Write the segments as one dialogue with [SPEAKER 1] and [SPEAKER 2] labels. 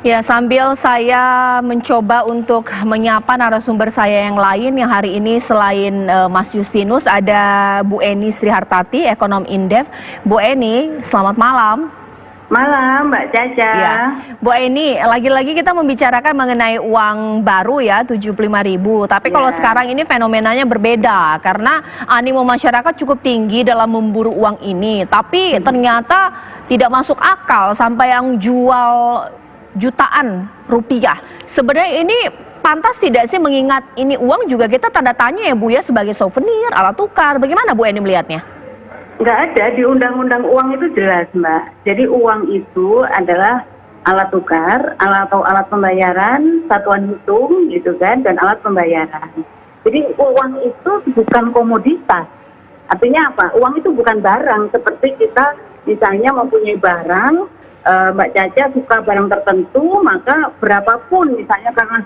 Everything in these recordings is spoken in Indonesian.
[SPEAKER 1] Ya, sambil saya mencoba untuk menyapa narasumber saya yang lain yang hari ini selain Mas Justinus ada Bu Eni Srihartati, ekonom Indef. Bu Eni, selamat malam.
[SPEAKER 2] Malam, Mbak Caca.
[SPEAKER 1] Ya, Bu Eni, lagi-lagi kita membicarakan mengenai uang baru ya, 75.000. Tapi kalau sekarang ini fenomenanya berbeda karena animo masyarakat cukup tinggi dalam memburu uang ini. Tapi ternyata tidak masuk akal sampai yang jual jutaan rupiah. Sebenarnya ini pantas tidak sih, mengingat ini uang juga kita tanda tanya ya Bu ya, sebagai souvenir, alat tukar. Bagaimana Bu Eni melihatnya?
[SPEAKER 2] Nggak ada, di undang-undang uang itu jelas, Mbak. Jadi uang itu adalah alat tukar, atau alat pembayaran, satuan hitung gitu kan, dan alat pembayaran. Jadi uang itu bukan komoditas. Artinya apa? Uang itu bukan barang seperti kita misalnya mempunyai barang, Mbak Caca suka barang tertentu, maka berapapun misalnya karena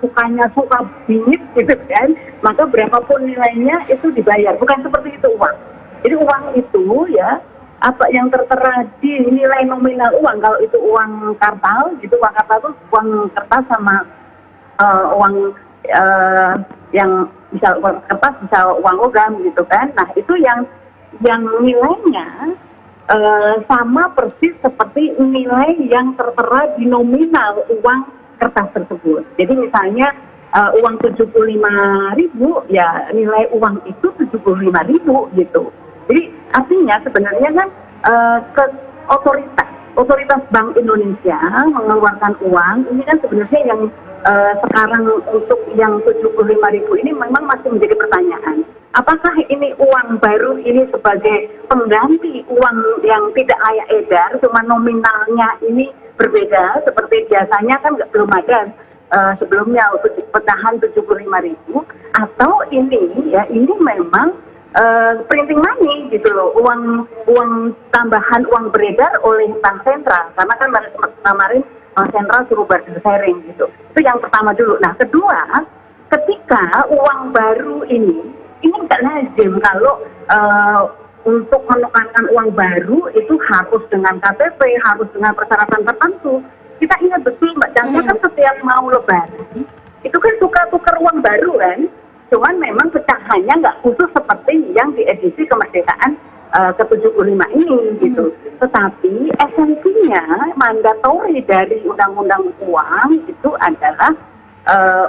[SPEAKER 2] suka bingit gitu kan, maka berapapun nilainya itu dibayar. Bukan seperti itu uang. Jadi uang itu ya, apa yang tertera di nilai nominal uang. Kalau itu uang kartal gitu, uang kartal itu uang kertas sama uang yang bisa uang kertas, bisa uang logam gitu kan. Nah itu yang nilainya sama persis seperti nilai yang tertera di nominal uang kertas tersebut. Jadi misalnya uang 75.000, ya nilai uang itu 75.000 gitu. Jadi artinya sebenarnya kan otoritas Bank Indonesia mengeluarkan uang ini kan sebenarnya yang sekarang untuk yang 75.000 ini memang masih menjadi pertanyaan. Apakah ini uang baru ini sebagai pengganti uang yang tidak layak edar, cuma nominalnya ini berbeda seperti biasanya kan belum ada sebelumnya untuk pecahan 75.000, atau ini memang printing money gitu loh, uang tambahan, uang beredar oleh bank sentral, karena kan kemarin bank sentral suruh barter sharing gitu. Itu yang pertama dulu. Nah kedua, ketika uang baru ini nggak lazim kalau untuk menukarkan uang baru itu harus dengan KTP, harus dengan persyaratan tertentu. Kita ingat betul Mbak Caca kan setiap mau lebaran itu kan suka tukar uang baru kan, cuman memang pecahannya nggak khusus seperti yang di edisi kemerdekaan ke-75 ini gitu. Tetapi esensinya mandatori dari undang-undang uang itu adalah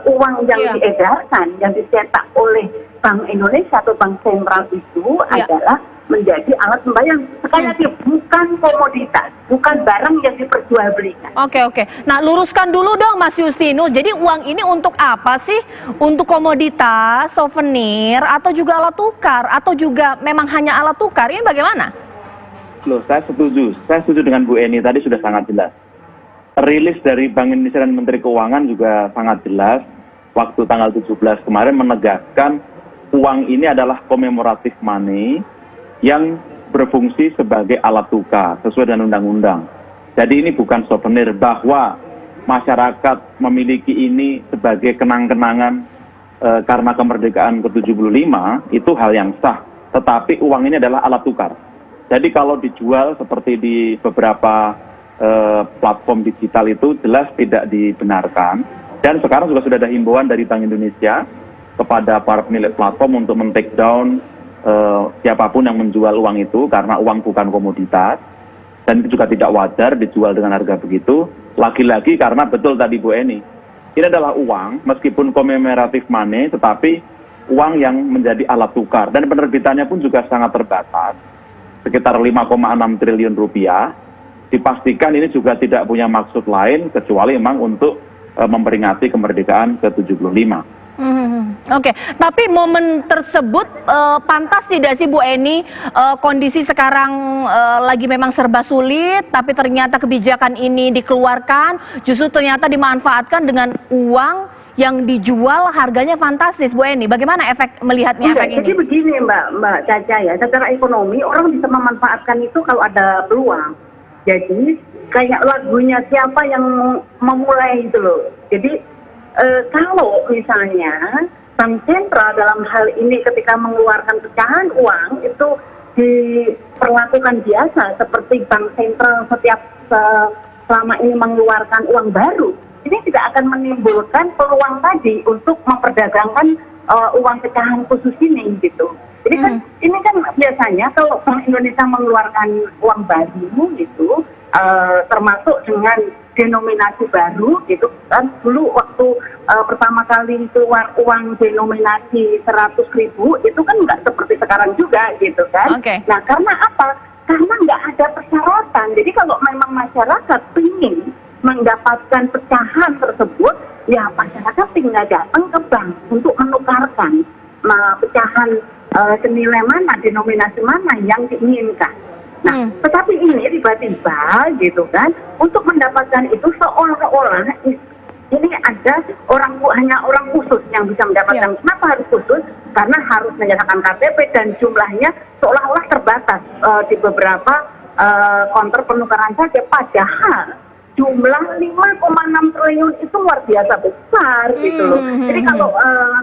[SPEAKER 2] uang yang diedarkan, yang dicetak oleh Bank Indonesia atau Bank Sentral itu adalah menjadi alat pembayaran. Sekali lagi, bukan komoditas, bukan barang yang diperjualbelikan.
[SPEAKER 1] Oke. Nah, luruskan dulu dong Mas Justinus. Jadi uang ini untuk apa sih? Untuk komoditas, souvenir, atau juga alat tukar? Atau juga memang hanya alat tukar? Ini bagaimana?
[SPEAKER 3] Loh, saya setuju dengan Bu Eni, tadi sudah sangat jelas. Rilis dari Bank Indonesia dan Menteri Keuangan juga sangat jelas. Waktu tanggal 17 kemarin menegaskan uang ini adalah commemorative money yang berfungsi sebagai alat tukar sesuai dengan undang-undang. Jadi ini bukan souvenir, bahwa masyarakat memiliki ini sebagai kenang-kenangan karena kemerdekaan ke-75 itu hal yang sah. Tetapi uang ini adalah alat tukar. Jadi kalau dijual seperti di beberapa platform digital itu jelas tidak dibenarkan. Dan sekarang juga sudah ada himbauan dari Bank Indonesia kepada para pemilik platform untuk men-take down siapapun yang menjual uang itu, karena uang bukan komoditas dan itu juga tidak wajar dijual dengan harga begitu. Lagi-lagi karena betul tadi Bu Eni, ini adalah uang meskipun commemorative money, tetapi uang yang menjadi alat tukar, dan penerbitannya pun juga sangat terbatas, sekitar 5,6 triliun rupiah. Dipastikan ini juga tidak punya maksud lain kecuali memang untuk memperingati kemerdekaan ke-75.
[SPEAKER 1] Oke, tapi momen tersebut pantas tidak sih Bu Eni, kondisi sekarang lagi memang serba sulit, tapi ternyata kebijakan ini dikeluarkan, justru ternyata dimanfaatkan dengan uang yang dijual harganya fantastis, Bu Eni. Bagaimana melihatnya efek ini?
[SPEAKER 2] Jadi begini Mbak Caca ya, secara ekonomi orang bisa memanfaatkan itu kalau ada peluang. Jadi kayak lagunya siapa yang memulai itu loh. Jadi kalau misalnya Bank Sentral dalam hal ini ketika mengeluarkan pecahan uang itu diperlakukan biasa seperti Bank Sentral setiap selama ini mengeluarkan uang baru, ini tidak akan menimbulkan peluang tadi untuk memperdagangkan uang pecahan khusus ini gitu. Jadi kan ini kan biasanya kalau Bank Indonesia mengeluarkan uang baru gitu, termasuk dengan denominasi baru gitu kan, dulu waktu pertama kali keluar uang denominasi 100.000 itu kan nggak seperti sekarang juga gitu kan. Nah karena apa? Karena nggak ada persyaratan. Jadi kalau memang masyarakat ingin mendapatkan pecahan tersebut, ya masyarakat tinggal datang ke bank untuk menukarkan pecahan senilai mana, denominasi mana yang diinginkan. Nah, tetapi ini tiba-tiba gitu kan, untuk mendapatkan itu seolah-olah ini ada hanya orang khusus yang bisa mendapatkan. Kenapa harus khusus? Karena harus menyerahkan KTP dan jumlahnya seolah-olah terbatas di beberapa konter penukaran saja. Padahal jumlah 5,6 triliun itu luar biasa besar gitu loh. Jadi kalau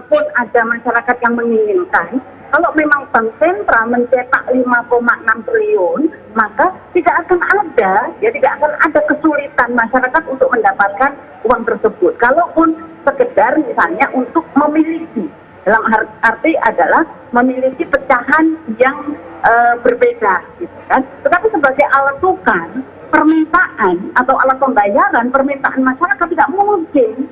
[SPEAKER 2] pun ada masyarakat yang menginginkan, kalau memang Bank Sentral mencetak 5,6 triliun, maka tidak akan ada kesulitan masyarakat untuk mendapatkan uang tersebut. Kalaupun sekedar misalnya untuk memiliki, dalam arti adalah memiliki pecahan yang berbeda, gitu kan. Tetapi sebagai alat tukar, permintaan atau alat pembayaran, permintaan masyarakat tidak mungkin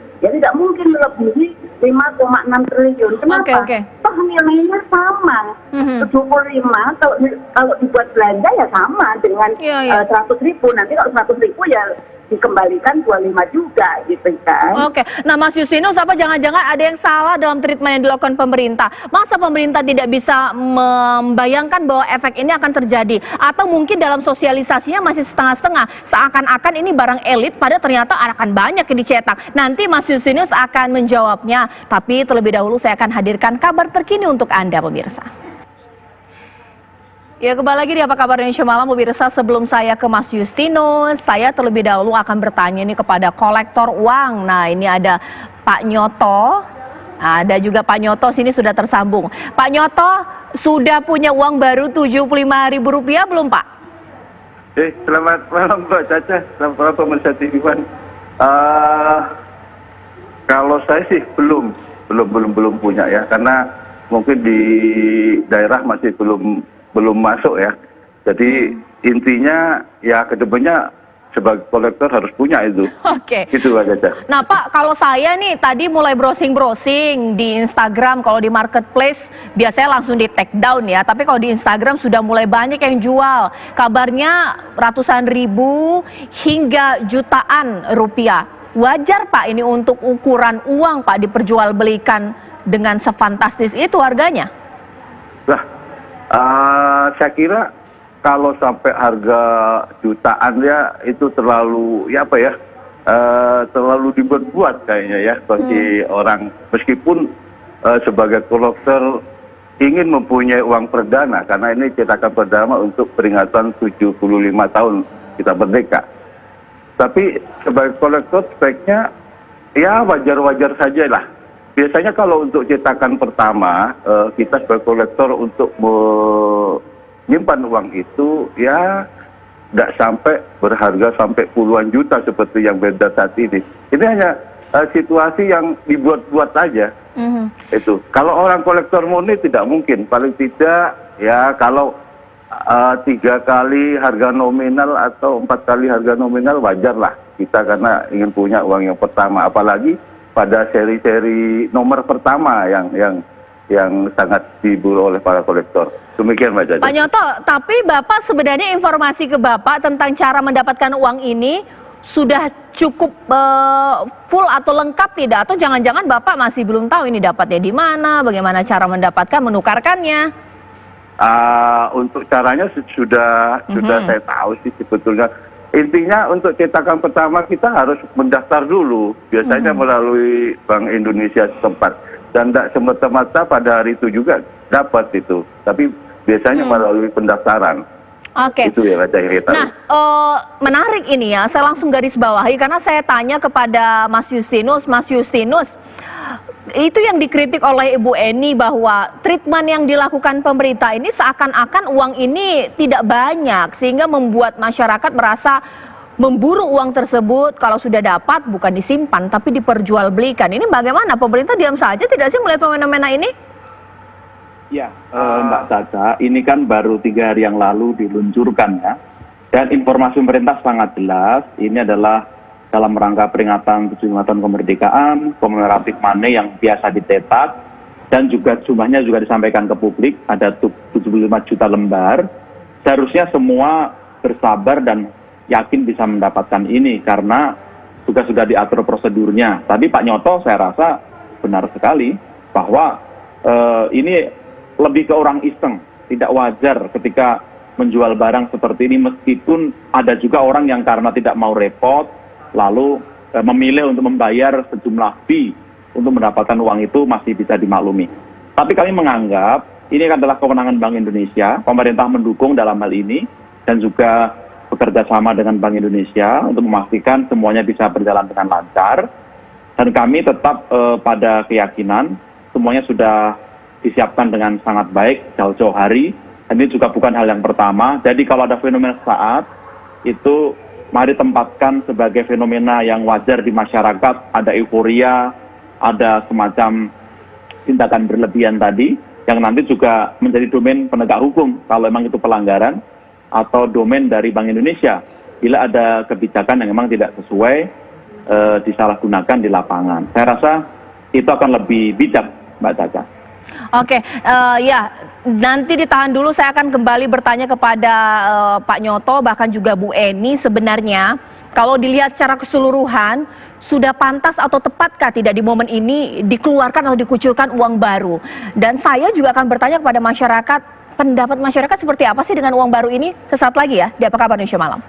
[SPEAKER 2] melebihi 5,6 triliun. Kenapa? Toh nilainya sama, 75 kalau dibuat belanja ya sama dengan 100.000. Nanti kalau 100.000 ya dikembalikan 25 juga gitu kan.
[SPEAKER 1] Nah Mas Justinus, apa jangan-jangan ada yang salah dalam treatment yang dilakukan pemerintah? Masa pemerintah tidak bisa membayangkan bahwa efek ini akan terjadi? Atau mungkin dalam sosialisasinya masih setengah-setengah, seakan-akan ini barang elit, pada ternyata akan banyak yang dicetak. Nanti Mas Justinus akan menjawabnya, tapi terlebih dahulu saya akan hadirkan kabar terkini untuk Anda pemirsa. Ya, kembali lagi di Apa Kabar Indonesia Malam pemirsa. Sebelum saya ke Mas Justinus, saya terlebih dahulu akan bertanya ini kepada kolektor uang. Nah, ini ada Pak Nyoto. Ada juga Pak Nyoto sini sudah tersambung. Pak Nyoto, sudah punya uang baru Rp75.000 belum, Pak?
[SPEAKER 4] Selamat malam Mbak Caca, selamat malam pemirsa TV One. Kalau saya sih belum punya ya, karena mungkin di daerah masih belum masuk ya. Jadi intinya ya kedepannya sebagai kolektor harus punya itu. Gitu aja.
[SPEAKER 1] Nah Pak, kalau saya nih tadi mulai browsing di Instagram, kalau di marketplace biasanya langsung di take down ya. Tapi kalau di Instagram sudah mulai banyak yang jual. Kabarnya ratusan ribu hingga jutaan rupiah. Wajar Pak ini untuk ukuran uang Pak diperjualbelikan dengan sefantastis itu harganya?
[SPEAKER 4] Saya kira kalau sampai harga jutaan ya itu terlalu terlalu dibuat-buat kayaknya ya bagi orang, meskipun sebagai kolektor ingin mempunyai uang perdana karena ini cetakan perdana untuk peringatan 75 tahun kita merdeka. Tapi sebagai kolektor speknya ya wajar-wajar saja lah. Biasanya kalau untuk cetakan pertama, kita sebagai kolektor untuk menyimpan uang itu ya tidak sampai berharga sampai puluhan juta seperti yang beredar saat ini. Ini hanya situasi yang dibuat-buat saja. Itu. Kalau orang kolektor murni tidak mungkin. Paling tidak ya kalau 3 kali harga nominal atau 4 kali harga nominal wajar lah kita, karena ingin punya uang yang pertama. Apalagi pada seri-seri nomor pertama yang sangat diburu oleh para kolektor. Demikian Mbak Caca.
[SPEAKER 1] Pak Nyoto, tapi Bapak sebenarnya informasi ke Bapak tentang cara mendapatkan uang ini sudah cukup full atau lengkap tidak? Atau jangan-jangan Bapak masih belum tahu ini dapatnya di mana, bagaimana cara mendapatkan, menukarkannya?
[SPEAKER 4] Untuk caranya sudah saya tahu sih sebetulnya. Intinya untuk cetakan pertama kita harus mendaftar dulu, biasanya melalui Bank Indonesia setempat, dan tidak semata-mata pada hari itu juga dapat itu, tapi biasanya melalui pendaftaran. Itu ya Baca yang kita.
[SPEAKER 1] Nah, menarik ini ya, saya langsung garis bawahi karena saya tanya kepada Mas Justinus, itu yang dikritik oleh Ibu Eni bahwa treatment yang dilakukan pemerintah ini seakan-akan uang ini tidak banyak sehingga membuat masyarakat merasa memburu uang tersebut, kalau sudah dapat bukan disimpan tapi diperjualbelikan. Ini bagaimana? Pemerintah diam saja tidak sih melihat fenomena ini?
[SPEAKER 3] Ya, Mbak Caca, ini kan baru 3 hari yang lalu diluncurkan ya. Dan informasi pemerintah sangat jelas, ini adalah dalam rangka peringatan 75 tahun kemerdekaan, komemoratif money yang biasa dicetak, dan juga jumlahnya juga disampaikan ke publik, ada 75 juta lembar. Seharusnya semua bersabar dan yakin bisa mendapatkan ini, karena juga sudah diatur prosedurnya. Tadi Pak Nyoto saya rasa benar sekali, bahwa ini lebih ke orang iseng, tidak wajar ketika menjual barang seperti ini, meskipun ada juga orang yang karena tidak mau repot, lalu memilih untuk membayar sejumlah fee untuk mendapatkan uang itu masih bisa dimaklumi. Tapi kami menganggap ini adalah kewenangan Bank Indonesia, pemerintah mendukung dalam hal ini, dan juga bekerja sama dengan Bank Indonesia untuk memastikan semuanya bisa berjalan dengan lancar. Dan kami tetap pada keyakinan semuanya sudah disiapkan dengan sangat baik jauh-jauh hari. Dan ini juga bukan hal yang pertama. Jadi kalau ada fenomena saat itu, mari tempatkan sebagai fenomena yang wajar di masyarakat. Ada euforia, ada semacam tindakan berlebihan tadi, yang nanti juga menjadi domain penegak hukum kalau memang itu pelanggaran, atau domain dari Bank Indonesia bila ada kebijakan yang memang tidak sesuai, disalahgunakan di lapangan. Saya rasa itu akan lebih bijak, Mbak Caca.
[SPEAKER 1] Oke, ya nanti ditahan dulu, saya akan kembali bertanya kepada Pak Nyoto, bahkan juga Bu Eni. Sebenarnya kalau dilihat secara keseluruhan, sudah pantas atau tepatkah tidak di momen ini dikeluarkan atau dikucurkan uang baru? Dan saya juga akan bertanya kepada masyarakat, pendapat masyarakat seperti apa sih dengan uang baru ini? Sesaat lagi ya, di Apa Kabar Indonesia Malam.